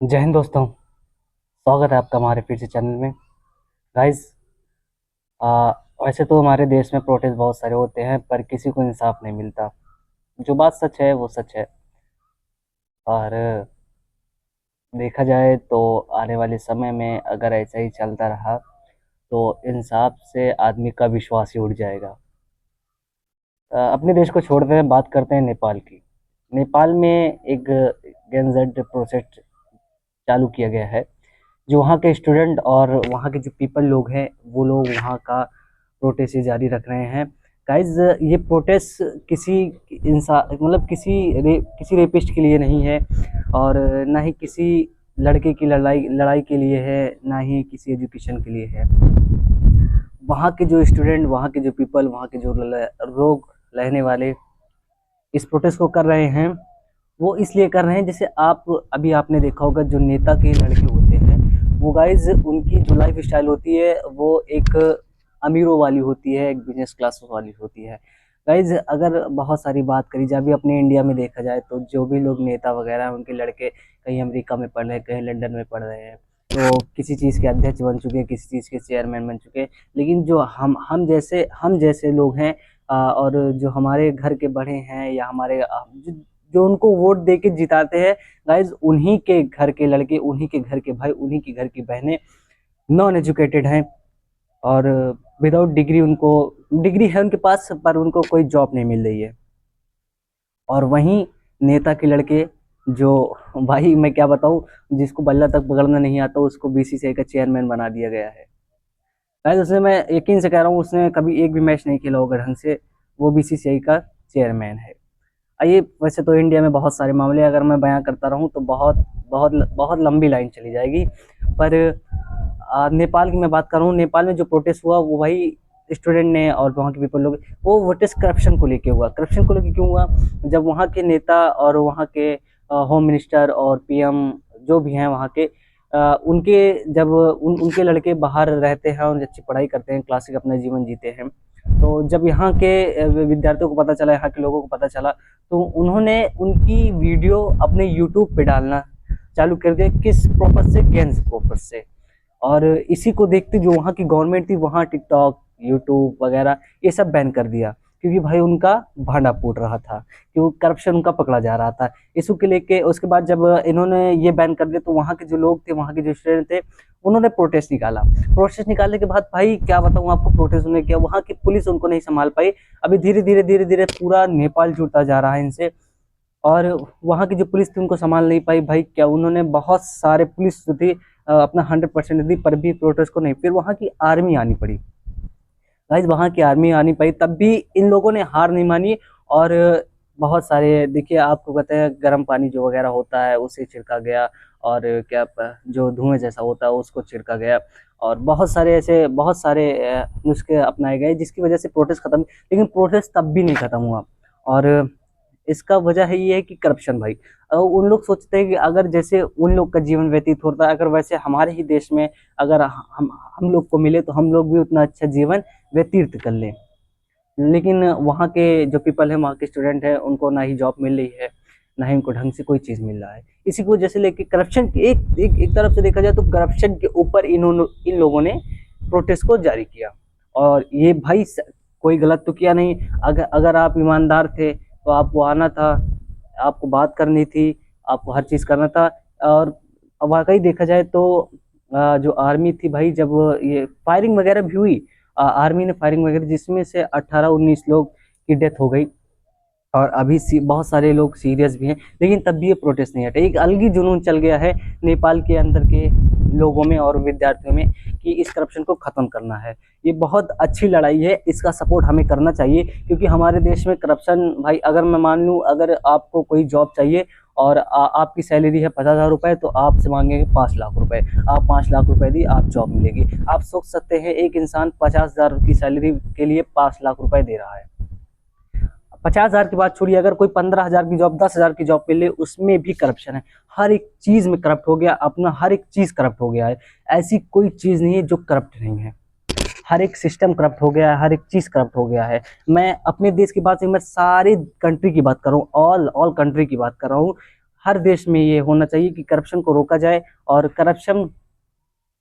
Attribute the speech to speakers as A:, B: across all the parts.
A: जय हिंद दोस्तों। स्वागत है आपका हमारे फिर से चैनल में। गाइस, वैसे तो हमारे देश में प्रोटेस्ट बहुत सारे होते हैं पर किसी को इंसाफ नहीं मिलता। जो बात सच है वो सच है। और देखा जाए तो आने वाले समय में अगर ऐसा ही चलता रहा तो इंसाफ से आदमी का विश्वास ही उड़ जाएगा। अपने देश को छोड़ते हैं, बात करते हैं नेपाल की। नेपाल में एक गेंजेट प्रोजेक्ट चालू किया गया है। जो वहाँ के स्टूडेंट और वहाँ के जो पीपल लोग हैं वो लोग वहाँ का प्रोटेस्ट जारी रख रहे हैं। गाइज, ये प्रोटेस्ट किसी इंसान मतलब किसी रेपिस्ट के लिए नहीं है, और ना ही किसी लड़के की लड़ाई लड़ाई के लिए है, ना ही किसी एजुकेशन के लिए है। वहाँ के जो स्टूडेंट, वहाँ के जो पीपल, वहाँ के जो लोग रहने वाले इस प्रोटेस्ट को कर रहे हैं। वो इसलिए कर रहे हैं, जैसे आप अभी आपने देखा होगा जो नेता के लड़के होते हैं वो गाइज उनकी जो लाइफ स्टाइल होती है वो एक अमीरों वाली होती है, एक बिजनेस क्लास वाली होती है। गाइज, अगर बहुत सारी बात करी जाए अभी अपने इंडिया में देखा जाए तो जो भी लोग नेता वगैरह हैं उनके लड़के कहीं अमेरिका में पढ़ रहे हैं, कहीं लंदन में पढ़ रहे हैं, तो किसी चीज़ के अध्यक्ष बन चुके हैं, किसी चीज़ के चेयरमैन बन चुके हैं। लेकिन जो हम जैसे लोग हैं, और जो हमारे घर के बड़े हैं या हमारे जो उनको वोट दे के जिताते हैं, गाइज उन्हीं के घर के लड़के, उन्हीं के घर के भाई, उन्हीं के घर की बहनें नॉन एजुकेटेड हैं। और विदाउट डिग्री, उनको डिग्री है उनके पास पर उनको कोई जॉब नहीं मिल रही है। और वहीं नेता के लड़के, जो भाई मैं क्या बताऊं, जिसको बल्ला तक पकड़ना नहीं आता उसको बीसीसीआई का चेयरमैन बना दिया गया है। गाइस, उसने, मैं यकीन से कह रहा हूँ, उसने कभी एक भी मैच नहीं खेला होगा ढंग से, वो बीसीसीआई का चेयरमैन है। आइए, वैसे तो इंडिया में बहुत सारे मामले अगर मैं बयां करता रहूं तो बहुत बहुत बहुत लंबी लाइन चली जाएगी। पर नेपाल की मैं बात करूं, नेपाल में जो प्रोटेस्ट हुआ वो भाई स्टूडेंट ने और वहाँ के पीपल लोग, वो प्रोटेस्ट करप्शन को लेके हुआ। करप्शन को लेके क्यों हुआ? जब वहाँ के नेता और वहाँ के होम मिनिस्टर और पीएम जो भी हैं वहाँ के, उनके जब उनके लड़के बाहर रहते हैं और अच्छी पढ़ाई करते हैं, क्लासिक अपना जीवन जीते हैं, तो जब यहाँ के विद्यार्थियों को पता चला, यहाँ के लोगों को पता चला, तो उन्होंने उनकी वीडियो अपने यूट्यूब पे डालना चालू कर दिया। किस पर्पज से? गेम्स पर्पज से। और इसी को देखते जो वहाँ की गवर्नमेंट थी, वहाँ टिकटॉक, यूट्यूब वगैरह ये सब बैन कर दिया, क्योंकि भाई उनका भांडा फूट रहा था, क्योंकि करप्शन उनका पकड़ा जा रहा था। इशू के लेके उसके बाद जब इन्होंने ये बैन कर दिया तो वहाँ के जो लोग थे, वहाँ के जो स्टूडेंट थे, उन्होंने प्रोटेस्ट निकाला। प्रोटेस्ट निकालने के बाद भाई क्या बताऊँ आपको, प्रोटेस्ट उन्होंने किया, वहाँ की पुलिस उनको नहीं संभाल पाई। अभी धीरे धीरे पूरा नेपाल जुड़ता जा रहा है इनसे। और वहाँ की जो पुलिस थी उनको संभाल नहीं पाई भाई, क्या उन्होंने बहुत सारे पुलिस जो थी अपना 100% दी, पर भी प्रोटेस्ट को नहीं, फिर वहाँ की आर्मी आनी पड़ी। गाइस, वहाँ की आर्मी आनी पड़ी तब भी इन लोगों ने हार नहीं मानी। और बहुत सारे, देखिए आपको कहते हैं गर्म पानी जो वगैरह होता है उसे छिड़का गया, और जो धुएं जैसा होता है उसको छिड़का गया, और बहुत सारे ऐसे बहुत सारे नुस्खे अपनाए गए जिसकी वजह से प्रोटेस्ट खत्म। लेकिन प्रोटेस्ट तब भी नहीं खत्म हुआ। और इसका वजह है ये है कि करप्शन भाई। उन लोग सोचते हैं कि अगर जैसे उन लोग का जीवन व्यतीत होता है, अगर वैसे हमारे ही देश में अगर हम लोग को मिले तो हम लोग भी उतना अच्छा जीवन व्यतीत कर लें। लेकिन वहाँ के जो पीपल है, वहाँ के स्टूडेंट है, उनको ना ही जॉब मिल रही है, ना ही उनको ढंग से कोई चीज़ मिल रहा है। इसी को वजह से लेके करप्शन, एक तरफ से देखा जाए तो करप्शन के ऊपर इन लोगों ने प्रोटेस्ट को जारी किया। और ये भाई कोई गलत तो किया नहीं। अगर अगर आप ईमानदार थे तो आपको आना था, आपको बात करनी थी, आपको हर चीज़ करना था। और वाकई देखा जाए तो जो आर्मी थी भाई, जब ये फायरिंग वगैरह भी हुई, आर्मी ने फायरिंग वगैरह, जिसमें से 18-19 लोग की डेथ हो गई, और अभी बहुत सारे लोग सीरियस भी हैं। लेकिन तब भी ये प्रोटेस्ट नहीं हटे। एक अलग ही जुनून चल गया है नेपाल के अंदर के लोगों में और विद्यार्थियों में कि इस करप्शन को ख़त्म करना है। ये बहुत अच्छी लड़ाई है, इसका सपोर्ट हमें करना चाहिए, क्योंकि हमारे देश में करप्शन भाई, अगर मैं मान लूँ, अगर आपको कोई जॉब चाहिए और आपकी सैलरी है 50,000 रुपये, तो आपसे मांगेंगे 5 लाख रुपए। आप 5 लाख रुपए दी, आप जॉब मिलेगी। आप सोच सकते हैं एक इंसान 50,000 की सैलरी के लिए 5 लाख रुपए दे रहा है। 50,000 की बात छोड़िए, अगर कोई 15,000 की जॉब, 10,000 की जॉब पे ले, उसमें भी करप्शन है। हर एक चीज में करप्ट हो गया, अपना हर एक चीज करप्ट हो गया है। ऐसी कोई चीज नहीं है जो करप्ट नहीं है। हर एक सिस्टम करप्ट हो गया है, हर एक चीज करप्ट हो गया है। मैं अपने देश की बात नहीं, मैं सारी कंट्री की बात कर रहा हूँ, ऑल ऑल कंट्री की बात कर रहा हूँ। हर देश में ये होना चाहिए कि करप्शन को रोका जाए, और करप्शन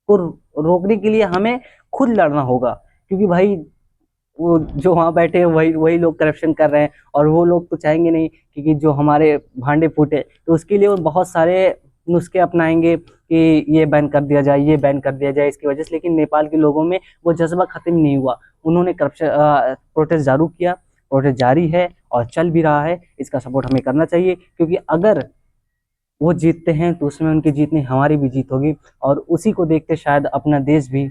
A: को रोकने के लिए हमें खुद लड़ना होगा, क्योंकि भाई वो जो वहाँ बैठे हैं वही वही लोग करप्शन कर रहे हैं, और वो लोग तो चाहेंगे नहीं कि जो हमारे भांडे फूटे, तो उसके लिए वो बहुत सारे नुस्खे अपनाएंगे कि ये बैन कर दिया जाए, ये बैन कर दिया जाए इसकी वजह से। लेकिन नेपाल के लोगों में वो जज्बा खत्म नहीं हुआ, उन्होंने करप्शन प्रोटेस्ट जारी किया, प्रोटेस्ट जारी है और चल भी रहा है। इसका सपोर्ट हमें करना चाहिए, क्योंकि अगर वो जीतते हैं तो उसमें उनकी जीत नहीं, हमारी भी जीत होगी, और उसी को देखते शायद अपना देश भी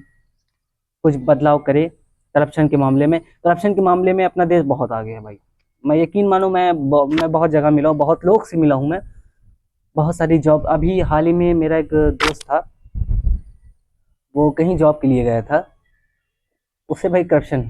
A: कुछ बदलाव करे। करप्शन के मामले में अपना देश बहुत आगे है भाई। मैं यकीन मानो, मैं बहुत जगह मिला हूँ, बहुत लोग से मिला हूँ मैं, बहुत सारी जॉब। अभी हाल ही में मेरा एक दोस्त था, वो कहीं जॉब के लिए गया था, उससे भाई करप्शन,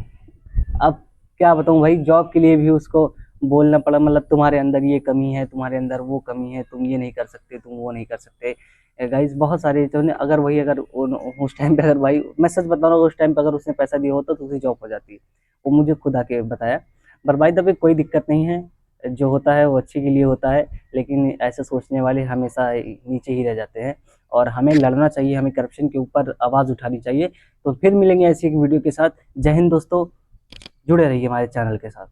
A: अब क्या बताऊं भाई, जॉब के लिए भी उसको बोलना पड़ा, मतलब तुम्हारे अंदर ये कमी है, तुम्हारे अंदर वो कमी है, तुम ये नहीं कर सकते, तुम वो नहीं कर सकते। गाइस बहुत सारे जो ने, अगर वही अगर उस टाइम पे, अगर भाई मैं सच बता रहा हूँ, उस टाइम पे अगर उसने पैसा दिया होता तो उसकी जॉब हो जाती है। वो मुझे खुद आके बताया। पर भाई दबे कोई दिक्कत नहीं है, जो होता है वो अच्छे के लिए होता है, लेकिन ऐसे सोचने वाले हमेशा नीचे ही रह जाते हैं। और हमें लड़ना चाहिए, हमें करप्शन के ऊपर आवाज़ उठानी चाहिए। तो फिर मिलेंगे ऐसी एक वीडियो के साथ। जय हिंद दोस्तों, जुड़े रहिए हमारे चैनल के साथ।